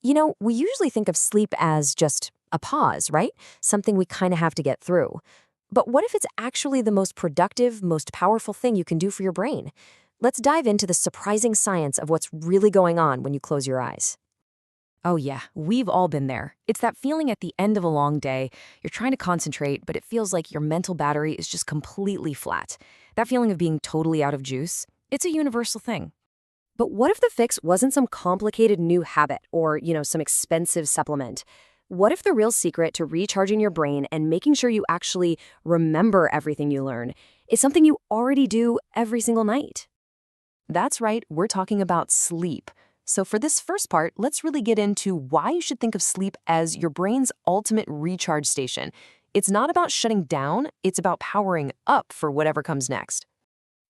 We usually think of sleep as just a pause, right? Something we kind of have to get through. But what if it's actually the most productive, most powerful thing you can do for your brain? Let's dive into the surprising science of what's really going on when you close your eyes. Oh, yeah, we've all been there. It's that feeling at the end of a long day. You're trying to concentrate, but it feels like your mental battery is just completely flat. That feeling of being totally out of juice, it's a universal thing. But what if the fix wasn't some complicated new habit or, some expensive supplement? What if the real secret to recharging your brain and making sure you actually remember everything you learn is something you already do every single night? That's right, we're talking about sleep. So for this first part, let's really get into why you should think of sleep as your brain's ultimate recharge station. It's not about shutting down, it's about powering up for whatever comes next.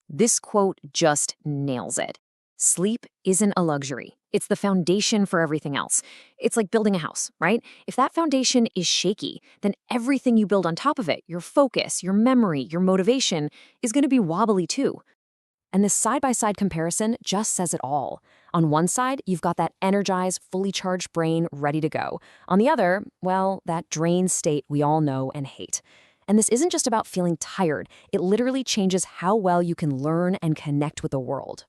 This quote just nails it. Sleep isn't a luxury. It's the foundation for everything else. It's like building a house, right? If that foundation is shaky, then everything you build on top of it, your focus, your memory, your motivation, is going to be wobbly too. And this side-by-side comparison just says it all. On one side, you've got that energized, fully charged brain ready to go. On the other, well, that drained state we all know and hate. And this isn't just about feeling tired. It literally changes how well you can learn and connect with the world.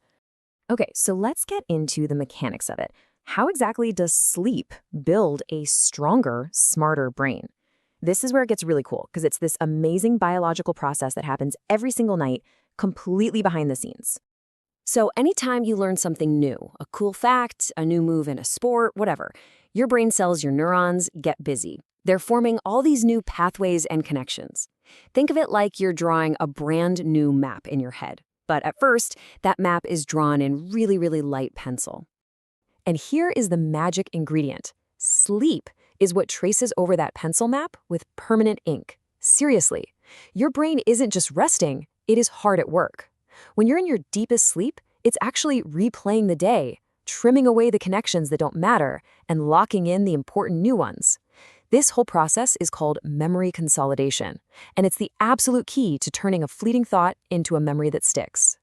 Okay, so let's get into the mechanics of it. How exactly does sleep build a stronger, smarter brain? This is where it gets really cool, because it's this amazing biological process that happens every single night, completely behind the scenes. So anytime you learn something new, a cool fact, a new move in a sport, whatever, your brain cells, your neurons, get busy. They're forming all these new pathways and connections. Think of it like you're drawing a brand new map in your head. But at first, that map is drawn in really, really light pencil. And here is the magic ingredient. Sleep is what traces over that pencil map with permanent ink. Seriously, your brain isn't just resting, it is hard at work. When you're in your deepest sleep, it's actually replaying the day, trimming away the connections that don't matter, and locking in the important new ones. This whole process is called memory consolidation, and it's the absolute key to turning a fleeting thought into a memory that sticks.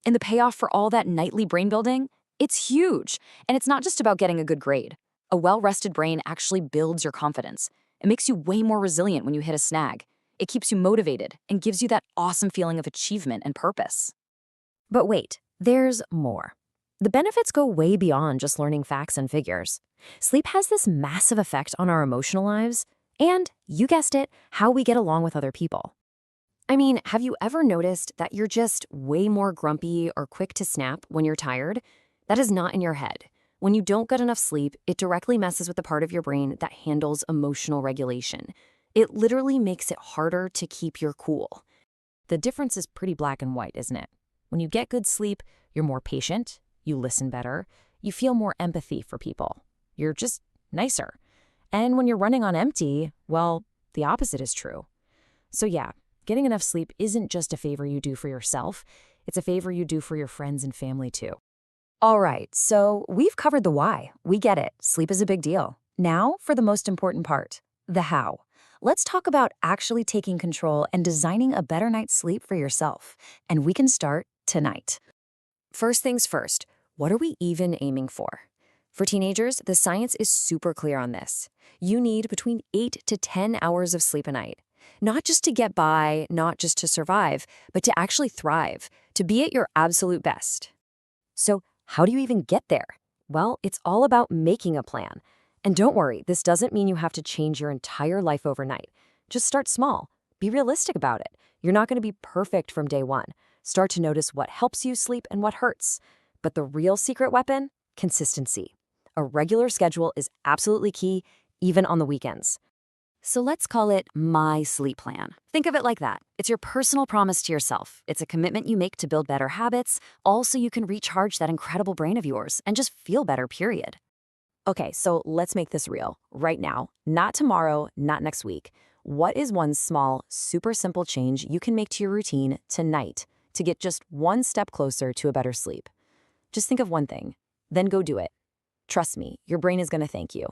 And the payoff for all that nightly brain building? It's huge. And it's not just about getting a good grade. A well-rested brain actually builds your confidence. It makes you way more resilient when you hit a snag. It keeps you motivated and gives you that awesome feeling of achievement and purpose. But wait, there's more. The benefits go way beyond just learning facts and figures. Sleep has this massive effect on our emotional lives and, you guessed it, how we get along with other people. I mean, have you ever noticed that you're just way more grumpy or quick to snap when you're tired? That is not in your head. When you don't get enough sleep, it directly messes with the part of your brain that handles emotional regulation. It literally makes it harder to keep your cool. The difference is pretty black and white, isn't it? When you get good sleep, you're more patient, you listen better, you feel more empathy for people. You're just nicer. And when you're running on empty, well, the opposite is true. So yeah, getting enough sleep isn't just a favor you do for yourself, it's a favor you do for your friends and family too. All right, so we've covered the why. We get it. Sleep is a big deal. Now for the most important part, the how. Let's talk about actually taking control and designing a better night's sleep for yourself. And we can start tonight. First things first, what are we even aiming for? For teenagers, the science is super clear on this. You need between 8 to 10 hours of sleep a night. Not just to get by, not just to survive, but to actually thrive, to be at your absolute best. So how do you even get there? Well, it's all about making a plan. And don't worry, this doesn't mean you have to change your entire life overnight. Just start small. Be realistic about it. You're not going to be perfect from day one. Start to notice what helps you sleep and what hurts. But the real secret weapon? Consistency. A regular schedule is absolutely key, even on the weekends. So let's call it my sleep plan. Think of it like that. It's your personal promise to yourself. It's a commitment you make to build better habits, all so you can recharge that incredible brain of yours and just feel better, period. Okay, so let's make this real. Right now, not tomorrow, not next week. What is one small, super simple change you can make to your routine tonight to get just one step closer to a better sleep? Just think of one thing, then go do it. Trust me, your brain is going to thank you.